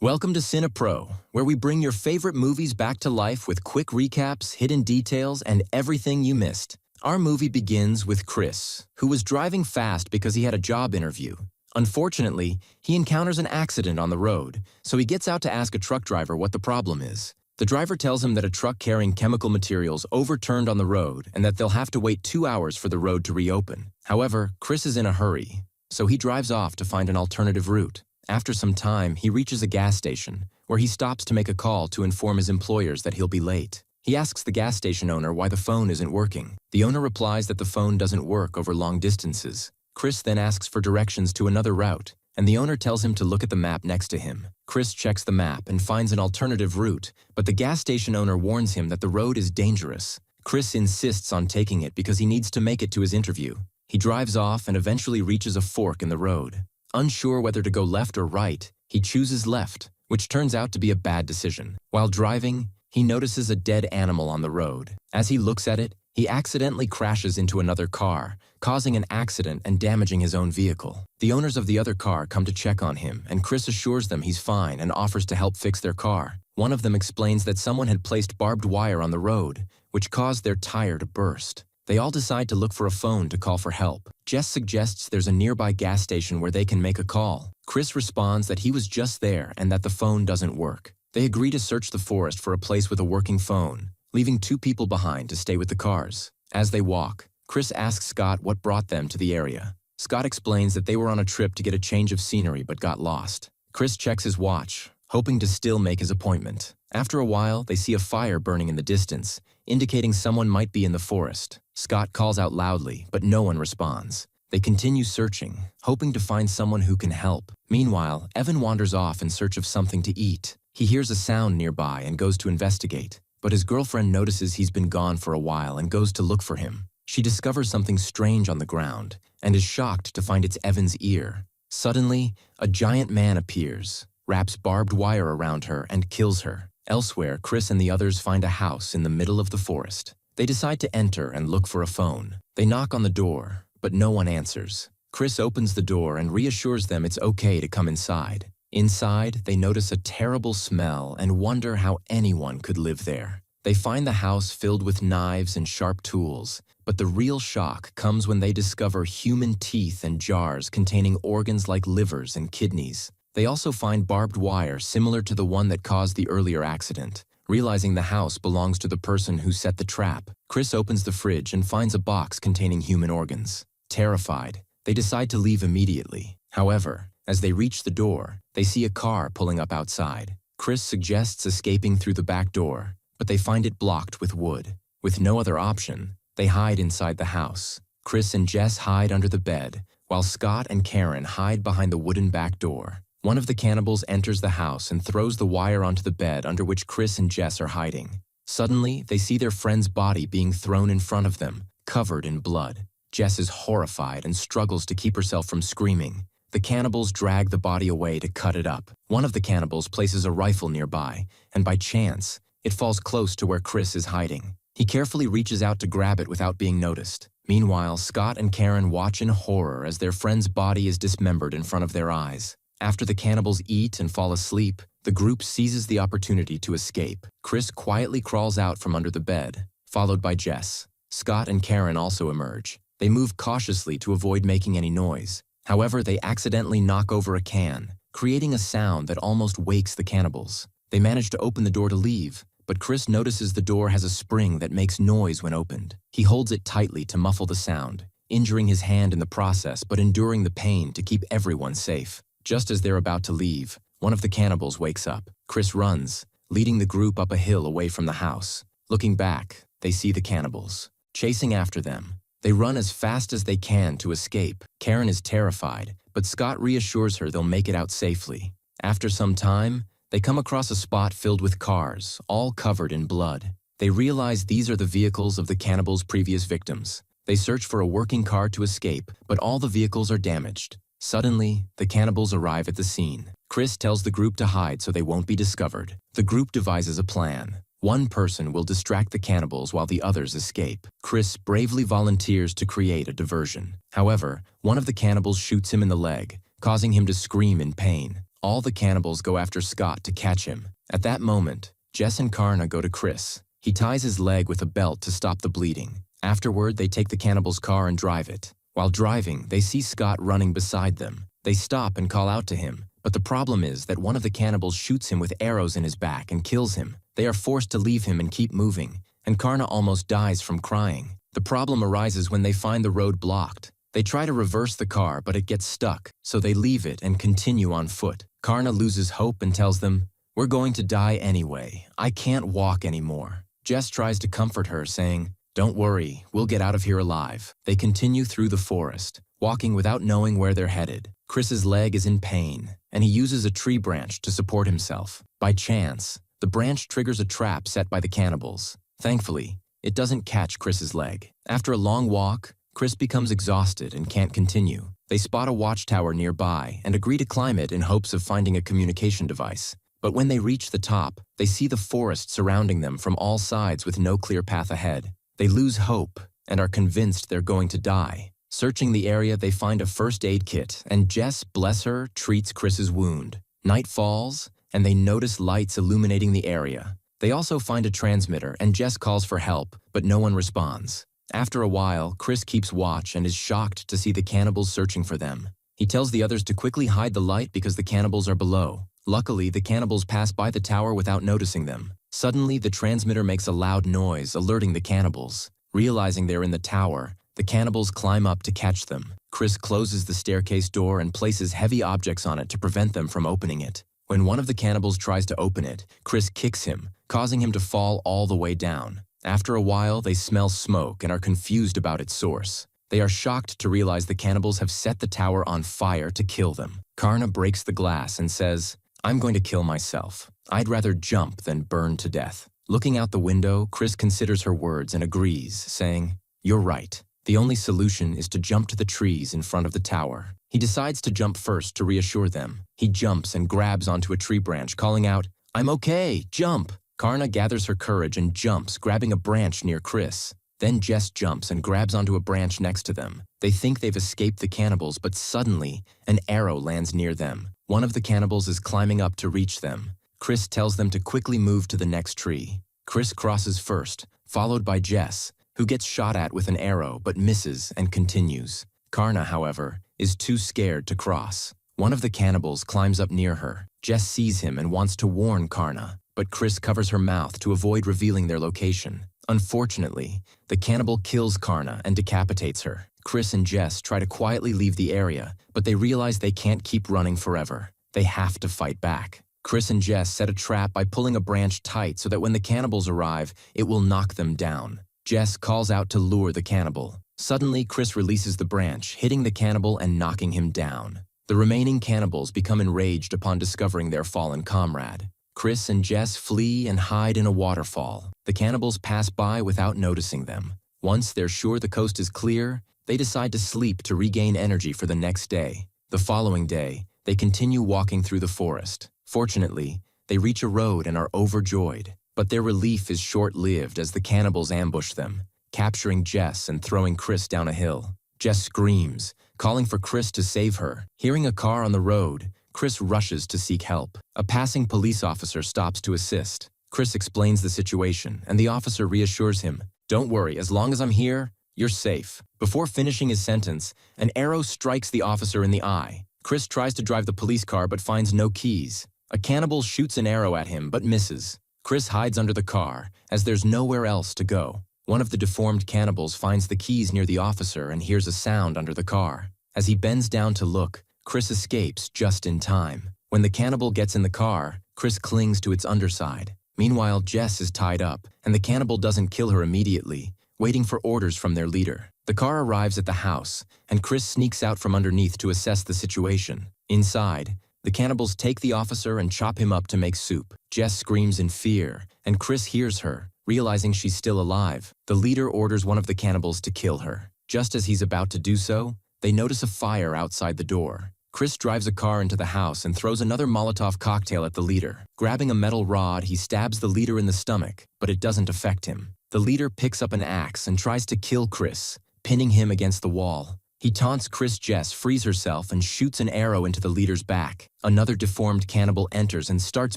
Welcome to CINEPRO, where we bring your favorite movies back to life with quick recaps, hidden details, and everything you missed. Our movie begins with Chris, who was driving fast because he had a job interview. Unfortunately, he encounters an accident on the road, so he gets out to ask a truck driver what the problem is. The driver tells him that a truck carrying chemical materials overturned on the road and that they'll have to wait 2 hours for the road to reopen. However, Chris is in a hurry, so he drives off to find an alternative route. After some time, he reaches a gas station, where he stops to make a call to inform his employers that he'll be late. He asks the gas station owner why the phone isn't working. The owner replies that the phone doesn't work over long distances. Chris then asks for directions to another route, and the owner tells him to look at the map next to him. Chris checks the map and finds an alternative route, but the gas station owner warns him that the road is dangerous. Chris insists on taking it because he needs to make it to his interview. He drives off and eventually reaches a fork in the road. Unsure whether to go left or right, he chooses left, which turns out to be a bad decision. While driving, he notices a dead animal on the road. As he looks at it, he accidentally crashes into another car, causing an accident and damaging his own vehicle. The owners of the other car come to check on him, and Chris assures them he's fine and offers to help fix their car. One of them explains that someone had placed barbed wire on the road, which caused their tire to burst. They all decide to look for a phone to call for help. Jess suggests there's a nearby gas station where they can make a call. Chris responds that he was just there and that the phone doesn't work. They agree to search the forest for a place with a working phone, leaving 2 people behind to stay with the cars. As they walk, Chris asks Scott what brought them to the area. Scott explains that they were on a trip to get a change of scenery but got lost. Chris checks his watch, hoping to still make his appointment. After a while, they see a fire burning in the distance, indicating someone might be in the forest. Scott calls out loudly, but no one responds. They continue searching, hoping to find someone who can help. Meanwhile, Evan wanders off in search of something to eat. He hears a sound nearby and goes to investigate, but his girlfriend notices he's been gone for a while and goes to look for him. She discovers something strange on the ground and is shocked to find it's Evan's ear. Suddenly, a giant man appears, wraps barbed wire around her, and kills her. Elsewhere, Chris and the others find a house in the middle of the forest. They decide to enter and look for a phone. They knock on the door, but no one answers. Chris opens the door and reassures them it's okay to come inside. Inside, they notice a terrible smell and wonder how anyone could live there. They find the house filled with knives and sharp tools, but the real shock comes when they discover human teeth and jars containing organs like livers and kidneys. They also find barbed wire similar to the one that caused the earlier accident. Realizing the house belongs to the person who set the trap, Chris opens the fridge and finds a box containing human organs. Terrified, they decide to leave immediately. However, as they reach the door, they see a car pulling up outside. Chris suggests escaping through the back door, but they find it blocked with wood. With no other option, they hide inside the house. Chris and Jess hide under the bed, while Scott and Karen hide behind the wooden back door. One of the cannibals enters the house and throws the wire onto the bed under which Chris and Jess are hiding. Suddenly, they see their friend's body being thrown in front of them, covered in blood. Jess is horrified and struggles to keep herself from screaming. The cannibals drag the body away to cut it up. One of the cannibals places a rifle nearby, and by chance, it falls close to where Chris is hiding. He carefully reaches out to grab it without being noticed. Meanwhile, Scott and Karen watch in horror as their friend's body is dismembered in front of their eyes. After the cannibals eat and fall asleep, the group seizes the opportunity to escape. Chris quietly crawls out from under the bed, followed by Jess. Scott and Karen also emerge. They move cautiously to avoid making any noise. However, they accidentally knock over a can, creating a sound that almost wakes the cannibals. They manage to open the door to leave, but Chris notices the door has a spring that makes noise when opened. He holds it tightly to muffle the sound, injuring his hand in the process but enduring the pain to keep everyone safe. Just as they're about to leave, one of the cannibals wakes up. Chris runs, leading the group up a hill away from the house. Looking back, they see the cannibals chasing after them. They run as fast as they can to escape. Karen is terrified, but Scott reassures her they'll make it out safely. After some time, they come across a spot filled with cars, all covered in blood. They realize these are the vehicles of the cannibals' previous victims. They search for a working car to escape, but all the vehicles are damaged. Suddenly, the cannibals arrive at the scene. Chris tells the group to hide so they won't be discovered. The group devises a plan. One person will distract the cannibals while the others escape. Chris bravely volunteers to create a diversion. However, one of the cannibals shoots him in the leg, causing him to scream in pain. All the cannibals go after Scott to catch him. At that moment, Jess and Karna go to Chris. He ties his leg with a belt to stop the bleeding. Afterward, they take the cannibals' car and drive it. While driving, they see Scott running beside them. They stop and call out to him, but the problem is that one of the cannibals shoots him with arrows in his back and kills him. They are forced to leave him and keep moving, and Karna almost dies from crying. The problem arises when they find the road blocked. They try to reverse the car, but it gets stuck, so they leave it and continue on foot. Karna loses hope and tells them, "We're going to die anyway. I can't walk anymore." Jess tries to comfort her, saying, "Don't worry, we'll get out of here alive." They continue through the forest, walking without knowing where they're headed. Chris's leg is in pain, and he uses a tree branch to support himself. By chance, the branch triggers a trap set by the cannibals. Thankfully, it doesn't catch Chris's leg. After a long walk, Chris becomes exhausted and can't continue. They spot a watchtower nearby and agree to climb it in hopes of finding a communication device. But when they reach the top, they see the forest surrounding them from all sides with no clear path ahead. They lose hope and are convinced they're going to die. Searching the area, they find a first aid kit, and Jess, bless her, treats Chris's wound. Night falls, and they notice lights illuminating the area. They also find a transmitter, and Jess calls for help, but no one responds. After a while, Chris keeps watch and is shocked to see the cannibals searching for them. He tells the others to quickly hide the light because the cannibals are below. Luckily, the cannibals pass by the tower without noticing them. Suddenly, the transmitter makes a loud noise, alerting the cannibals. Realizing they're in the tower, the cannibals climb up to catch them. Chris closes the staircase door and places heavy objects on it to prevent them from opening it. When one of the cannibals tries to open it, Chris kicks him, causing him to fall all the way down. After a while, they smell smoke and are confused about its source. They are shocked to realize the cannibals have set the tower on fire to kill them. Karna breaks the glass and says, "I'm going to kill myself. I'd rather jump than burn to death." Looking out the window, Chris considers her words and agrees, saying, "You're right. The only solution is to jump to the trees in front of the tower." He decides to jump first to reassure them. He jumps and grabs onto a tree branch, calling out, "I'm okay, jump!" Karna gathers her courage and jumps, grabbing a branch near Chris. Then Jess jumps and grabs onto a branch next to them. They think they've escaped the cannibals, but suddenly, an arrow lands near them. One of the cannibals is climbing up to reach them. Chris tells them to quickly move to the next tree. Chris crosses first, followed by Jess, who gets shot at with an arrow but misses and continues. Karna, however, is too scared to cross. One of the cannibals climbs up near her. Jess sees him and wants to warn Karna, but Chris covers her mouth to avoid revealing their location. Unfortunately, the cannibal kills Karna and decapitates her. Chris and Jess try to quietly leave the area, but they realize they can't keep running forever. They have to fight back. Chris and Jess set a trap by pulling a branch tight so that when the cannibals arrive, it will knock them down. Jess calls out to lure the cannibal. Suddenly, Chris releases the branch, hitting the cannibal and knocking him down. The remaining cannibals become enraged upon discovering their fallen comrade. Chris and Jess flee and hide in a waterfall. The cannibals pass by without noticing them. Once they're sure the coast is clear, they decide to sleep to regain energy for the next day. The following day, they continue walking through the forest. Fortunately, they reach a road and are overjoyed. But their relief is short-lived as the cannibals ambush them, capturing Jess and throwing Chris down a hill. Jess screams, calling for Chris to save her. Hearing a car on the road, Chris rushes to seek help. A passing police officer stops to assist. Chris explains the situation, and the officer reassures him, "Don't worry, as long as I'm here, you're safe." Before finishing his sentence, an arrow strikes the officer in the eye. Chris tries to drive the police car but finds no keys. A cannibal shoots an arrow at him but misses. Chris hides under the car, as there's nowhere else to go. One of the deformed cannibals finds the keys near the officer and hears a sound under the car. As he bends down to look, Chris escapes just in time. When the cannibal gets in the car, Chris clings to its underside. Meanwhile, Jess is tied up, and the cannibal doesn't kill her immediately, waiting for orders from their leader. The car arrives at the house, and Chris sneaks out from underneath to assess the situation. Inside, the cannibals take the officer and chop him up to make soup. Jess screams in fear, and Chris hears her, realizing she's still alive. The leader orders one of the cannibals to kill her. Just as he's about to do so, they notice a fire outside the door. Chris drives a car into the house and throws another Molotov cocktail at the leader. Grabbing a metal rod, he stabs the leader in the stomach, but it doesn't affect him. The leader picks up an axe and tries to kill Chris, pinning him against the wall. He taunts Jess frees herself and shoots an arrow into the leader's back. Another deformed cannibal enters and starts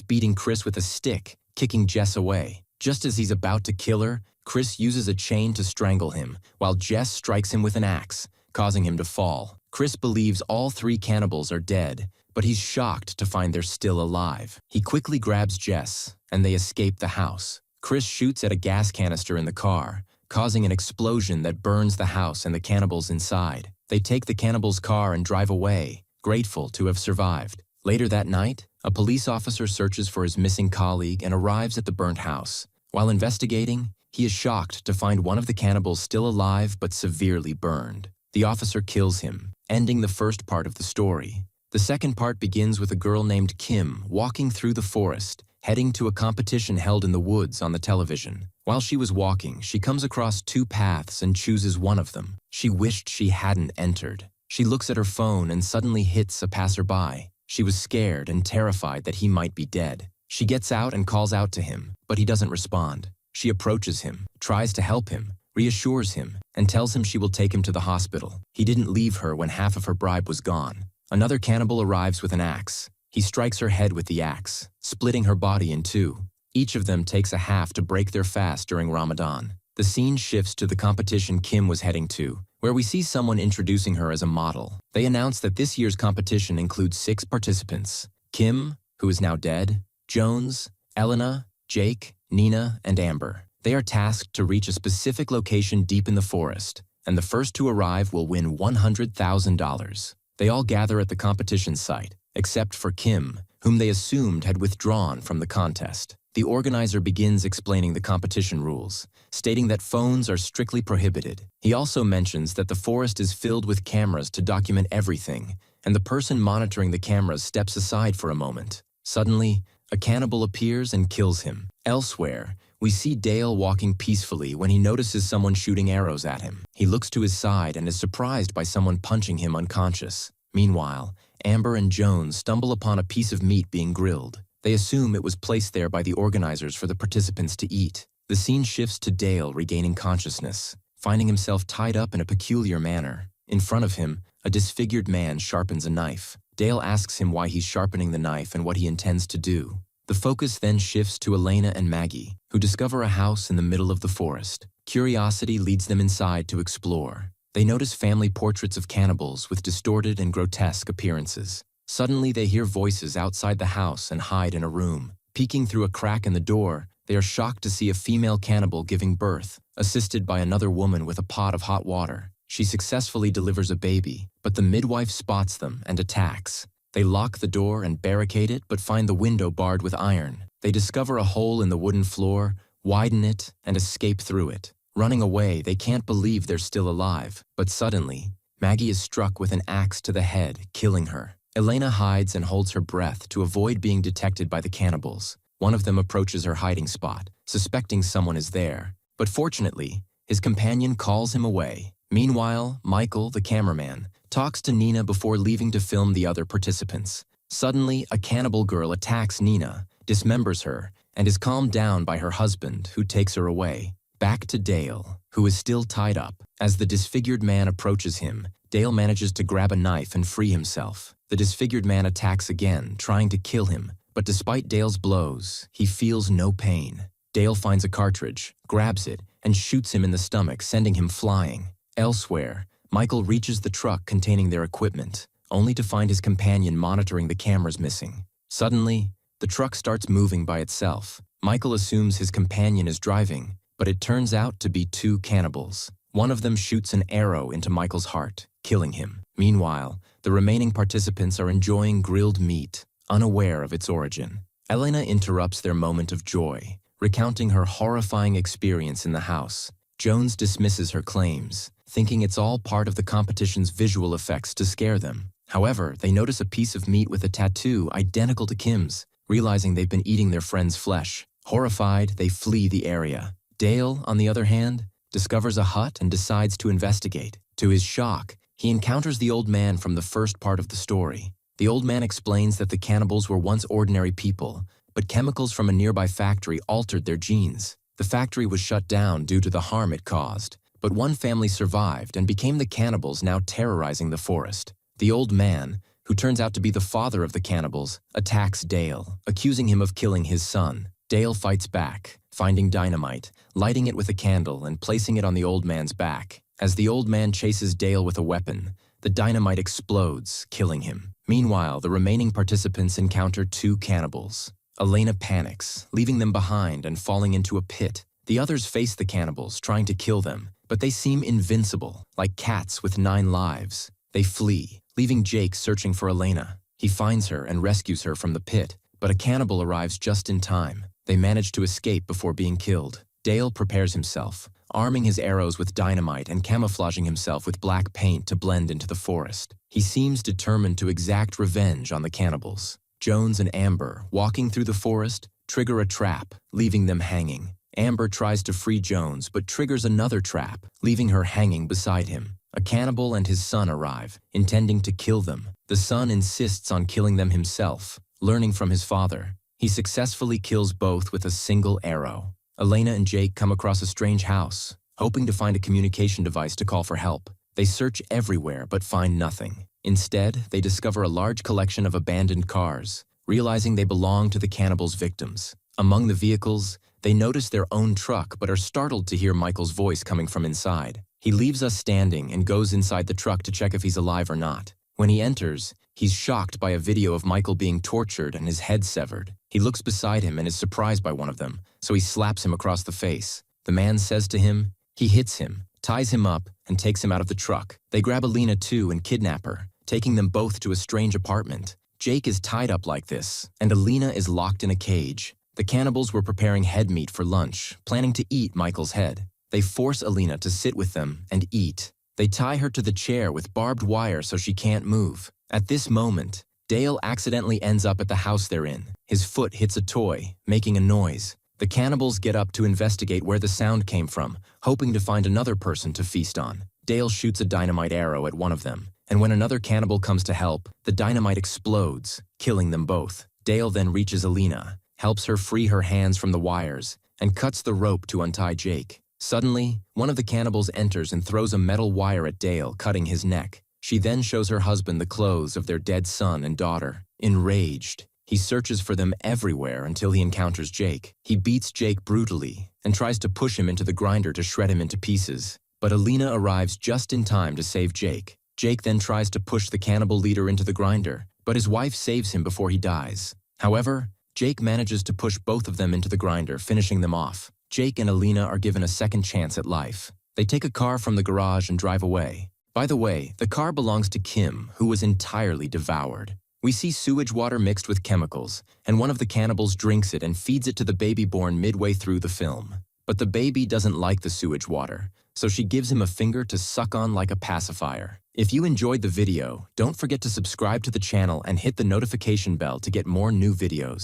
beating Chris with a stick, kicking Jess away. Just as he's about to kill her, Chris uses a chain to strangle him, while Jess strikes him with an axe, causing him to fall. Chris believes all 3 cannibals are dead, but he's shocked to find they're still alive. He quickly grabs Jess, and they escape the house. Chris shoots at a gas canister in the car, causing an explosion that burns the house and the cannibals inside. They take the cannibals' car and drive away, grateful to have survived. Later that night, a police officer searches for his missing colleague and arrives at the burnt house. While investigating, he is shocked to find one of the cannibals still alive but severely burned. The officer kills him, ending the first part of the story. The second part begins with a girl named Kim walking through the forest, heading to a competition held in the woods on the television. While she was walking, she comes across 2 paths and chooses one of them. She wished she hadn't entered. She looks at her phone and suddenly hits a passerby. She was scared and terrified that he might be dead. She gets out and calls out to him, but he doesn't respond. She approaches him, tries to help him, reassures him, and tells him she will take him to the hospital. He didn't leave her when half of her bribe was gone. Another cannibal arrives with an axe. He strikes her head with the axe, splitting her body in 2. Each of them takes a half to break their fast during Ramadan. The scene shifts to the competition Kim was heading to, where we see someone introducing her as a model. They announce that this year's competition includes 6 participants: Kim, who is now dead, Jones, Elena, Jake, Nina, and Amber. They are tasked to reach a specific location deep in the forest, and the first to arrive will win $100,000. They all gather at the competition site, except for Kim, whom they assumed had withdrawn from the contest. The organizer begins explaining the competition rules, stating that phones are strictly prohibited. He also mentions that the forest is filled with cameras to document everything, and the person monitoring the cameras steps aside for a moment. Suddenly, a cannibal appears and kills him. Elsewhere, we see Dale walking peacefully when he notices someone shooting arrows at him. He looks to his side and is surprised by someone punching him unconscious. Meanwhile, Amber and Jones stumble upon a piece of meat being grilled. They assume it was placed there by the organizers for the participants to eat. The scene shifts to Dale regaining consciousness, finding himself tied up in a peculiar manner. In front of him, a disfigured man sharpens a knife. Dale asks him why he's sharpening the knife and what he intends to do. The focus then shifts to Elena and Maggie, who discover a house in the middle of the forest. Curiosity leads them inside to explore. They notice family portraits of cannibals with distorted and grotesque appearances. Suddenly, they hear voices outside the house and hide in a room. Peeking through a crack in the door, they are shocked to see a female cannibal giving birth, assisted by another woman with a pot of hot water. She successfully delivers a baby, but the midwife spots them and attacks. They lock the door and barricade it, but find the window barred with iron. They discover a hole in the wooden floor, widen it, and escape through it. Running away, they can't believe they're still alive, but suddenly, Maggie is struck with an axe to the head, killing her. Elena hides and holds her breath to avoid being detected by the cannibals. One of them approaches her hiding spot, suspecting someone is there, but fortunately, his companion calls him away. Meanwhile, Michael, the cameraman, talks to Nina before leaving to film the other participants. Suddenly, a cannibal girl attacks Nina, dismembers her, and is calmed down by her husband, who takes her away. Back to Dale, who is still tied up. As the disfigured man approaches him, Dale manages to grab a knife and free himself. The disfigured man attacks again, trying to kill him, but despite Dale's blows, he feels no pain. Dale finds a cartridge, grabs it, and shoots him in the stomach, sending him flying. Elsewhere, Michael reaches the truck containing their equipment, only to find his companion monitoring the cameras missing. Suddenly, the truck starts moving by itself. Michael assumes his companion is driving, but it turns out to be 2 cannibals. One of them shoots an arrow into Michael's heart, killing him. Meanwhile, the remaining participants are enjoying grilled meat, unaware of its origin. Elena interrupts their moment of joy, recounting her horrifying experience in the house. Jones dismisses her claims, thinking it's all part of the competition's visual effects to scare them. However, they notice a piece of meat with a tattoo identical to Kim's, realizing they've been eating their friend's flesh. Horrified, they flee the area. Dale, on the other hand, discovers a hut and decides to investigate. To his shock, he encounters the old man from the first part of the story. The old man explains that the cannibals were once ordinary people, but chemicals from a nearby factory altered their genes. The factory was shut down due to the harm it caused, But one family survived and became the cannibals now terrorizing the forest. The old man, who turns out to be the father of the cannibals, attacks Dale, accusing him of killing his son. Dale fights back, finding dynamite, lighting it with a candle and placing it on the old man's back. As the old man chases Dale with a weapon, the dynamite explodes, killing him. Meanwhile, the remaining participants encounter two cannibals. Elena panics, leaving them behind and falling into a pit. The others face the cannibals, trying to kill them, but they seem invincible, like cats with 9 lives. They flee, leaving Jake searching for Elena. He finds her and rescues her from the pit, but a cannibal arrives just in time. They manage to escape before being killed. Dale prepares himself, arming his arrows with dynamite and camouflaging himself with black paint to blend into the forest. He seems determined to exact revenge on the cannibals. Jones and Amber, walking through the forest, trigger a trap, leaving them hanging. Amber tries to free Jones but triggers another trap, leaving her hanging beside him. A cannibal and his son arrive, intending to kill them. The son insists on killing them himself, learning from his father. He successfully kills both with a single arrow. Elena and Jake come across a strange house, hoping to find a communication device to call for help. They search everywhere but find nothing. Instead, they discover a large collection of abandoned cars, realizing they belong to the cannibals' victims. Among the vehicles, they notice their own truck but are startled to hear Michael's voice coming from inside. He leaves us standing and goes inside the truck to check if he's alive or not. When he enters, he's shocked by a video of Michael being tortured and his head severed. He looks beside him and is surprised by one of them, so he slaps him across the face. The man says to him, he hits him, ties him up, and takes him out of the truck. They grab Alina too and kidnap her, taking them both to a strange apartment. Jake is tied up like this, and Alina is locked in a cage. The cannibals were preparing head meat for lunch, planning to eat Michael's head. They force Alina to sit with them and eat. They tie her to the chair with barbed wire so she can't move. At this moment, Dale accidentally ends up at the house they're in. His foot hits a toy, making a noise. The cannibals get up to investigate where the sound came from, hoping to find another person to feast on. Dale shoots a dynamite arrow at one of them, and when another cannibal comes to help, the dynamite explodes, killing them both. Dale then reaches Alina, helps her free her hands from the wires, and cuts the rope to untie Jake. Suddenly, one of the cannibals enters and throws a metal wire at Dale, cutting his neck. She then shows her husband the clothes of their dead son and daughter. Enraged, he searches for them everywhere until he encounters Jake. He beats Jake brutally and tries to push him into the grinder to shred him into pieces. But Alina arrives just in time to save Jake. Jake then tries to push the cannibal leader into the grinder, but his wife saves him before he dies. However, Jake manages to push both of them into the grinder, finishing them off. Jake and Alina are given a second chance at life. They take a car from the garage and drive away. By the way, the car belongs to Kim, who was entirely devoured. We see sewage water mixed with chemicals, and one of the cannibals drinks it and feeds it to the baby born midway through the film. But the baby doesn't like the sewage water, so she gives him a finger to suck on like a pacifier. If you enjoyed the video, don't forget to subscribe to the channel and hit the notification bell to get more new videos.